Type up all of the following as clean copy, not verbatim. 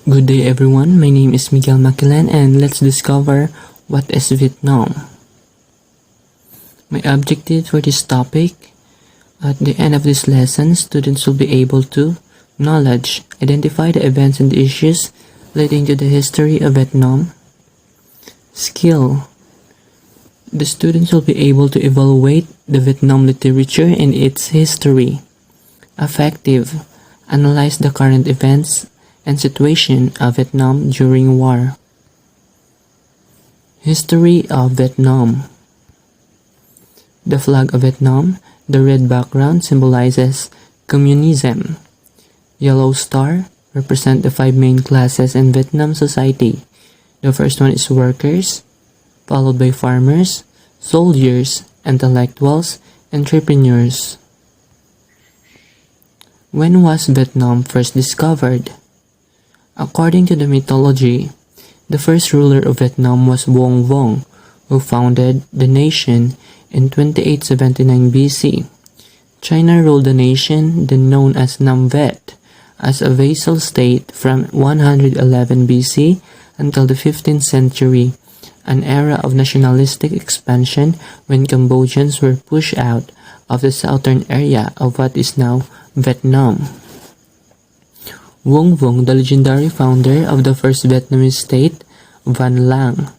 Good day everyone, my name is Miguel Makilan and let's discover what is Vietnam. My objective for this topic, at the end of this lesson, students will be able to knowledge, identify the events and issues leading to the history of Vietnam. Skill, the students will be able to evaluate the Vietnam literature and its history. Affective, analyze the current events and situation of Vietnam during war. History of Vietnam. The flag of Vietnam, the red background symbolizes communism. Yellow star represent the 5 main classes in Vietnam society. The first one is workers, followed by farmers, soldiers, intellectuals, entrepreneurs. When was Vietnam first discovered? According to the mythology, the first ruler of Vietnam was Vuong Vuong, who founded the nation in 2879 BC. China ruled the nation, then known as Nam Viet, as a vassal state from 111 BC until the 15th century, an era of nationalistic expansion when Cambodians were pushed out of the southern area of what is now Vietnam. Vuong Vuong, the legendary founder of the first Vietnamese state, Van Lang,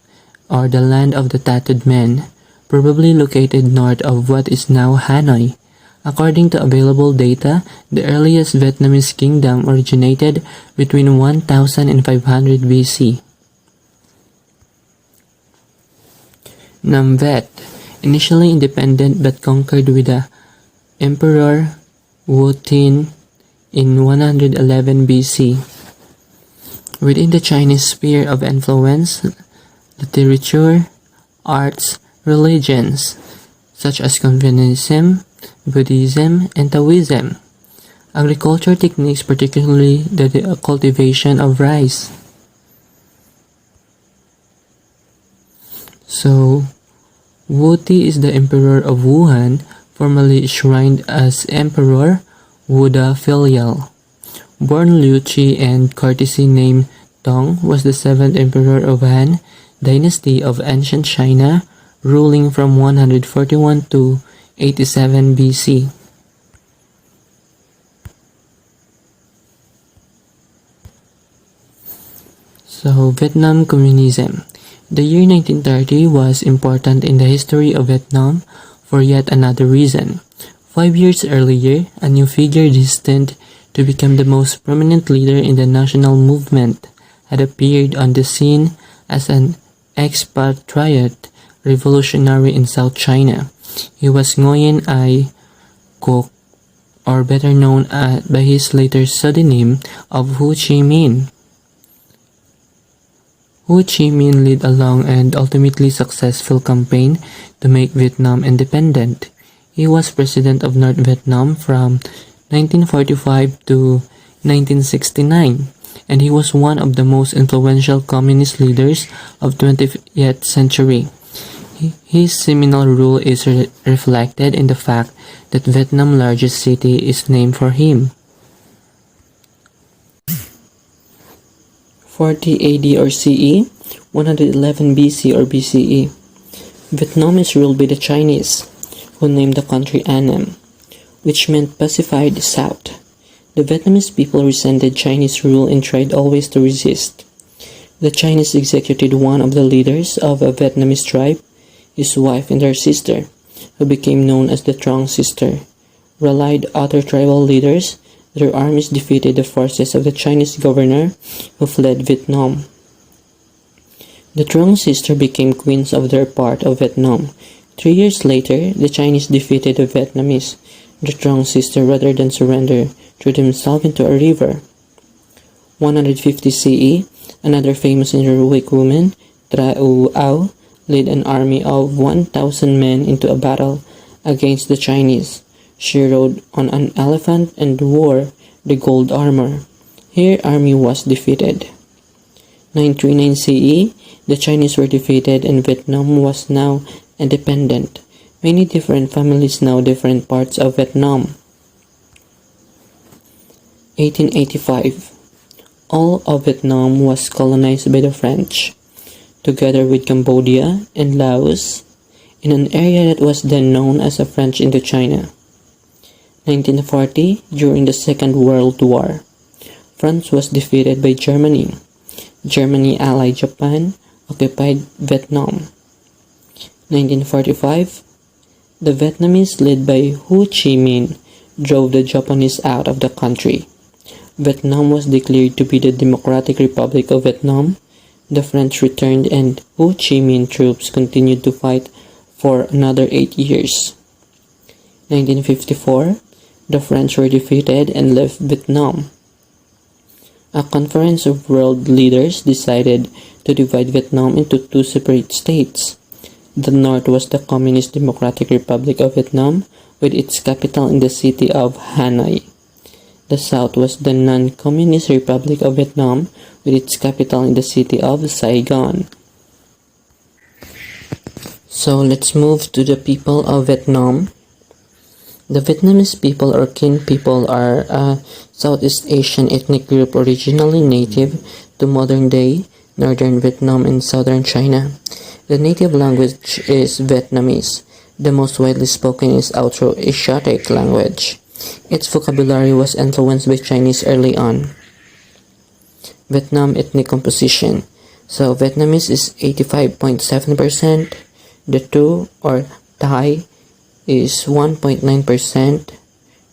or the land of the tattooed men, probably located north of what is now Hanoi. According to available data, the earliest Vietnamese kingdom originated between 1000 and 500 BC. Nam Viet, initially independent but conquered with the Emperor Wu Tin in 111 BC. Within the Chinese sphere of influence, literature, arts, religions, such as Confucianism, Buddhism, and Taoism. Agriculture techniques, particularly the cultivation of rice. So, Wu Ti is the emperor of Wuhan, formerly enshrined as Emperor Wu Da Filial. Born Liu Qi and courtesy name Tong, was the 7th emperor of Han dynasty of ancient China, ruling from 141 to 87 BC. So, Vietnam Communism. The year 1930 was important in the history of Vietnam for yet another reason. 5 years earlier, a new figure destined to become the most prominent leader in the national movement had appeared on the scene as an expatriate revolutionary in South China. He was Nguyen Ai Quoc, or better known by his later pseudonym of Ho Chi Minh. Ho Chi Minh led a long and ultimately successful campaign to make Vietnam independent. He was president of North Vietnam from 1945 to 1969, and he was one of the most influential communist leaders of 20th century. His seminal rule is reflected in the fact that Vietnam's largest city is named for him. 40 AD or CE, 111 BC or BCE. Vietnam is ruled by the Chinese, who named the country Annam, which meant pacified South. The Vietnamese people resented Chinese rule and tried always to resist. The Chinese executed one of the leaders of a Vietnamese tribe, his wife and her sister, who became known as the Trong Sister. Rallied other tribal leaders, their armies defeated the forces of the Chinese governor, who fled Vietnam. The Trong Sister became queens of their part of Vietnam. 3 years later, the Chinese defeated the Vietnamese. The Trong Sister, rather than surrender, threw themselves into a river. 150 CE, another famous and heroic woman, Trau Ao, led an army of 1,000 men into a battle against the Chinese. She rode on an elephant and wore the gold armor. Her army was defeated. 939 CE, the Chinese were defeated and Vietnam was now independent. Many different families now different parts of Vietnam. 1885. All of Vietnam was colonized by the French, together with Cambodia and Laos, in an area that was then known as the French Indochina. 1940, during the Second World War, France was defeated by Germany. Germany allied Japan, occupied Vietnam. 1945, the Vietnamese led by Ho Chi Minh drove the Japanese out of the country. Vietnam was declared to be the Democratic Republic of Vietnam. The French returned and Ho Chi Minh troops continued to fight for another 8 years. 1954, the French were defeated and left Vietnam. A conference of world leaders decided to divide Vietnam into two separate states. The north was the Communist Democratic Republic of Vietnam, with its capital in the city of Hanoi. The south was the non-Communist Republic of Vietnam, with its capital in the city of Saigon. So let's move to the people of Vietnam. The Vietnamese people or Kinh people are a Southeast Asian ethnic group originally native to modern-day northern Vietnam and southern China. The native language is Vietnamese. The most widely spoken is Austroasiatic language. Its vocabulary was influenced by Chinese early on. Vietnam ethnic composition. So Vietnamese is 85.7%. The Tu or Thai is 1.9%.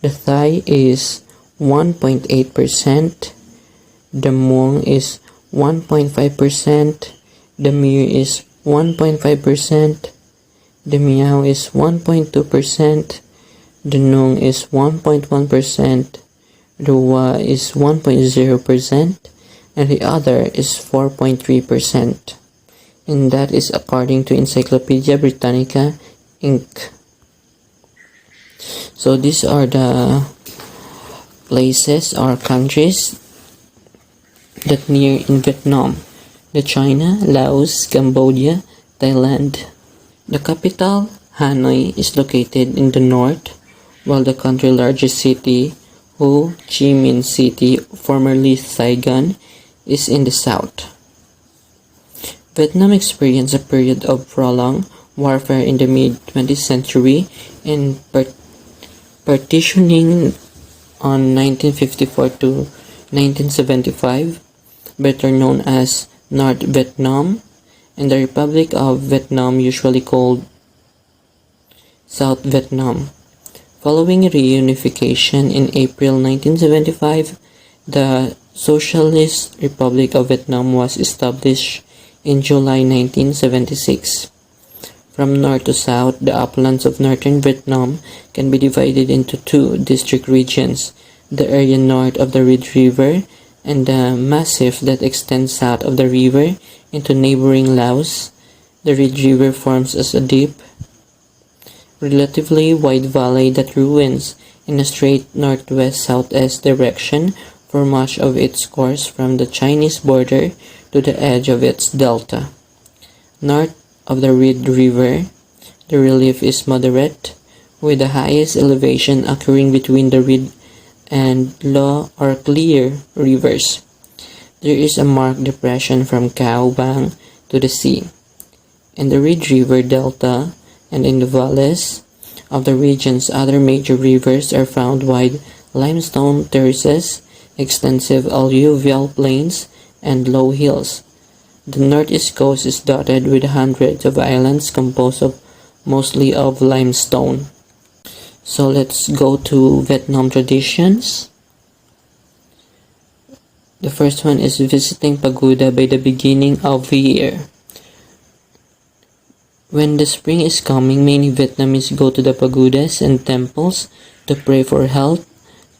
The Thai is 1.8%. The Hmong is 1.5%. The Mu is 1.5%. The Miao is 1.2%. The Nung is 1.1%. The Wa is 1.0%. And the other is 4.3%. And that is according to Encyclopedia Britannica, Inc. So these are the places or countries that near in Vietnam: the China, Laos, Cambodia, Thailand. The capital, Hanoi, is located in the north, while the country's largest city, Ho Chi Minh City, formerly Saigon, is in the south. Vietnam experienced a period of prolonged warfare in the mid-20th century and partitioning on 1954 to 1975, better known as North Vietnam, and the Republic of Vietnam, usually called South Vietnam. Following reunification in April 1975, the Socialist Republic of Vietnam was established in July 1976. From north to south, the uplands of northern Vietnam can be divided into two district regions: the area north of the Red River and the massif that extends south of the river into neighboring Laos. The Red River forms as a deep, relatively wide valley that runs in a straight northwest-southeast direction for much of its course from the Chinese border to the edge of its delta. North of the Red River, the relief is moderate, with the highest elevation occurring between the Red and Low or Clear rivers. There is a marked depression from Cao Bang to the sea. In the Red River Delta and in the valleys of the region's other major rivers are found wide limestone terraces, extensive alluvial plains, and low hills. The northeast coast is dotted with hundreds of islands composed of mostly of limestone. So let's go to Vietnam traditions. The first one is visiting pagoda by the beginning of the year. When the spring is coming, many Vietnamese go to the pagodas and temples to pray for health,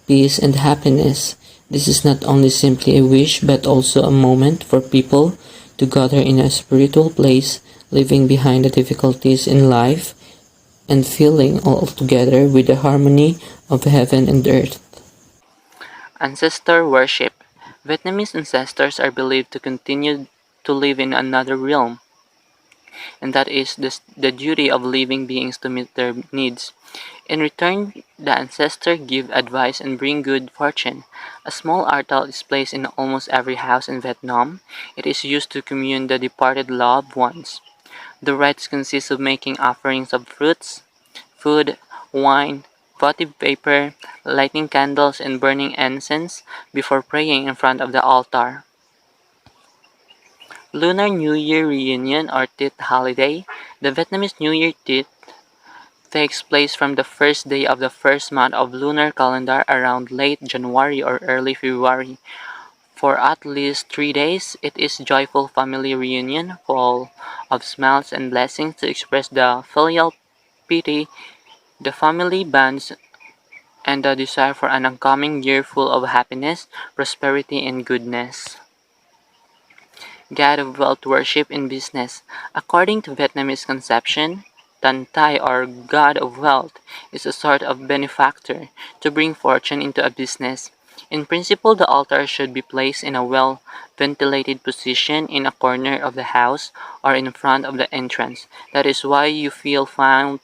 peace, and happiness. This is not only simply a wish but also a moment for people to gather in a spiritual place, leaving behind the difficulties in life and filling all together with the harmony of heaven and earth. Ancestor worship. Vietnamese ancestors are believed to continue to live in another realm, and that is the duty of living beings to meet their needs. In return, the ancestor give advice and bring good fortune. A small altar is placed in almost every house in Vietnam. It is used to commune the departed loved ones. The rites consist of making offerings of fruits, food, wine, votive paper, lighting candles, and burning incense before praying in front of the altar. Lunar New Year reunion or Tet holiday. The Vietnamese New Year Tet takes place from the first day of the first month of lunar calendar around late January or early February. For at least 3 days, it is joyful family reunion full of smiles and blessings to express the filial piety, the family bonds, and the desire for an oncoming year full of happiness, prosperity, and goodness. God of wealth worship in business. According to Vietnamese conception, Tan Thai or God of wealth is a sort of benefactor to bring fortune into a business. In principle, the altar should be placed in a well ventilated position in a corner of the house or in front of the entrance. That is why you feel found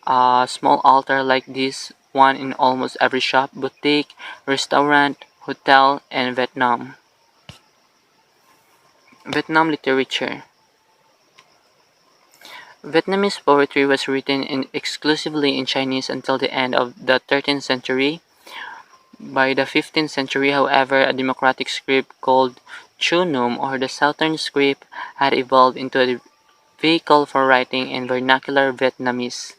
a small altar like this one in almost every shop, boutique, restaurant, hotel, in Vietnam. Vietnam literature. Vietnamese poetry was written exclusively in Chinese until the end of the 13th century. By the 15th century, however, a democratic script called Chu Nom or the Southern script had evolved into a vehicle for writing in vernacular Vietnamese.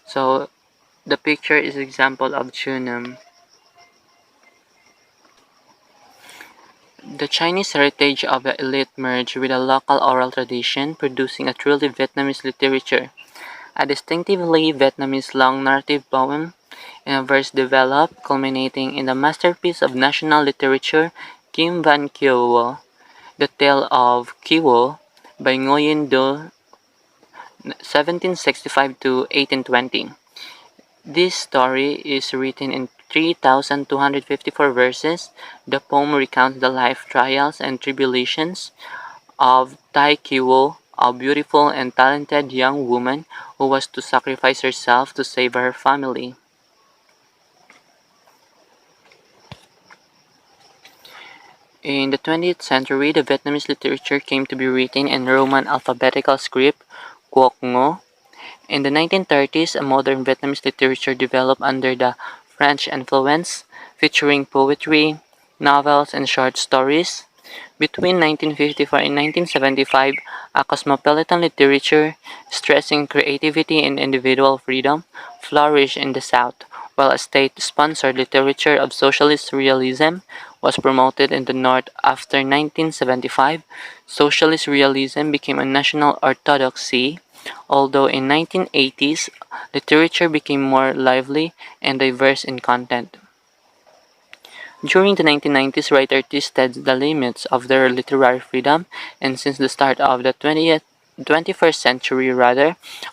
So the picture is an example of Chu Nom. The Chinese heritage of the elite merged with a local oral tradition, producing a truly Vietnamese literature. A distinctively Vietnamese long narrative poem in a verse developed, culminating in the masterpiece of national literature Kim Van Kyo, The Tale of Kiwo by Nguyen Do 1765 to 1820. This story is written in 3,254 verses. The poem recounts the life trials and tribulations of Tai Kiwo, a beautiful and talented young woman who was to sacrifice herself to save her family. In the 20th century, the Vietnamese literature came to be written in Roman alphabetical script, Quoc Ngo. In the 1930s, a modern Vietnamese literature developed under the French influence, featuring poetry, novels, and short stories. Between 1954 and 1975, a cosmopolitan literature, stressing creativity and individual freedom, flourished in the South, while a state-sponsored literature of socialist realism was promoted in the North. After 1975, socialist realism became a national orthodoxy, although in 1980s, literature became more lively and diverse in content. During the 1990s, writers tested the limits of their literary freedom, and since the start of the 21st century,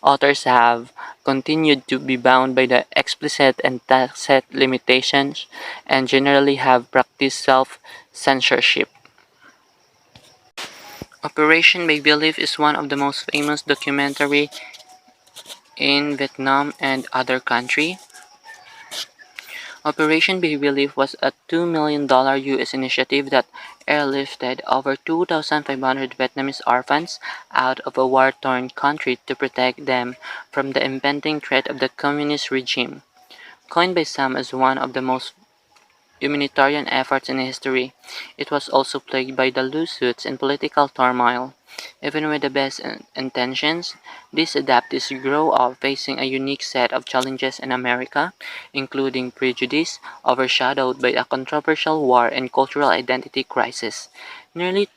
authors have continued to be bound by the explicit and tacit limitations and generally have practiced self-censorship. Operation Baby Leaf is one of the most famous documentary in Vietnam and other countries. Operation Baby Leaf was a $2 million U.S. initiative that airlifted over 2,500 Vietnamese orphans out of a war-torn country to protect them from the impending threat of the communist regime. Coined by some as one of the most humanitarian efforts in history, it was also plagued by the lawsuits and political turmoil. Even with the best intentions, these adoptees grow up facing a unique set of challenges in America, including prejudice, overshadowed by a controversial war and cultural identity crisis. Nearly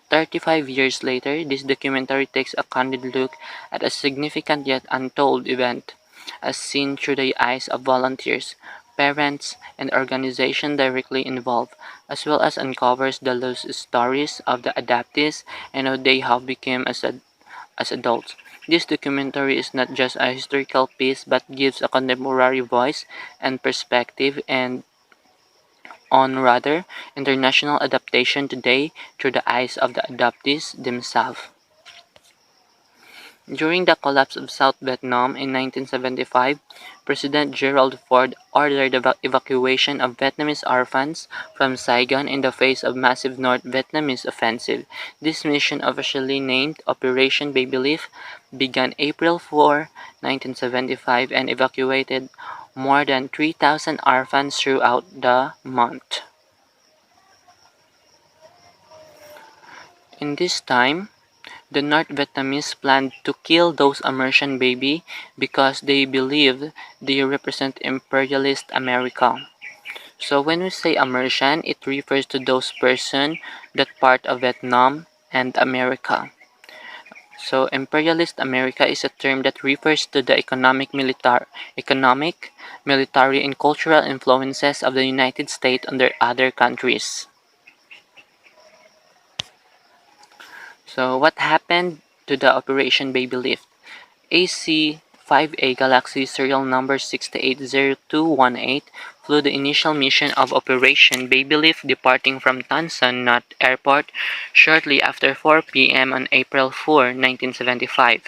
35 years later, this documentary takes a candid look at a significant yet untold event, as seen through the eyes of volunteers, parents, and organizations directly involved, as well as uncovers the lost stories of the adoptees and how they have become as adults. This documentary is not just a historical piece but gives a contemporary voice and perspective and on rather international adaptation today through the eyes of the adoptees themselves. During the collapse of South Vietnam in 1975, President Gerald Ford ordered the evacuation of Vietnamese orphans from Saigon in the face of massive North Vietnamese offensive. This mission, officially named Operation Baby Leaf, began April 4, 1975 and evacuated more than 3,000 orphans throughout the month. In this time, the North Vietnamese planned to kill those immersion baby because they believed they represent imperialist America. So when we say immersion, it refers to those person that part of Vietnam and America. So imperialist America is a term that refers to the economic, military, and cultural influences of the United States on their other countries. So what happened to the Operation Baby Lift? AC-5A Galaxy serial number 680218 flew the initial mission of Operation Baby Lift departing from Tan Son Nhut Airport shortly after 4 p.m. on April 4, 1975.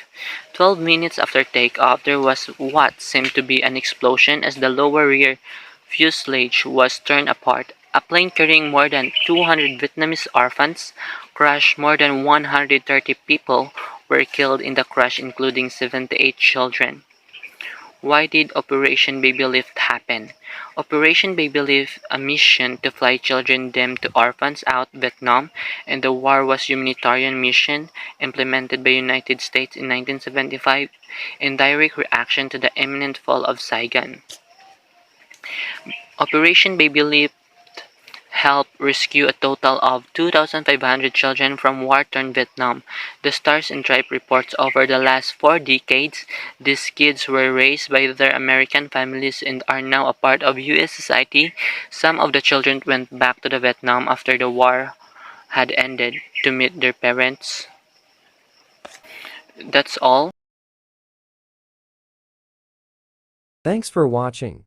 12 minutes after takeoff, there was what seemed to be an explosion as the lower rear fuselage was torn apart. A plane carrying more than 200 Vietnamese orphans crashed. More than 130 people were killed in the crash, including 78 children. Why did Operation Baby Lift happen? Operation Baby Lift, a mission to fly children deemed to orphans out Vietnam, and the war was humanitarian mission implemented by United States in 1975 in direct reaction to the imminent fall of Saigon. Operation Baby Lift helped rescue a total of 2,500 children from war-torn Vietnam. The Stars and Stripes reports over the last 4 decades, these kids were raised by their American families and are now a part of U.S. society. Some of the children went back to the Vietnam after the war had ended to meet their parents. That's all. Thanks for watching.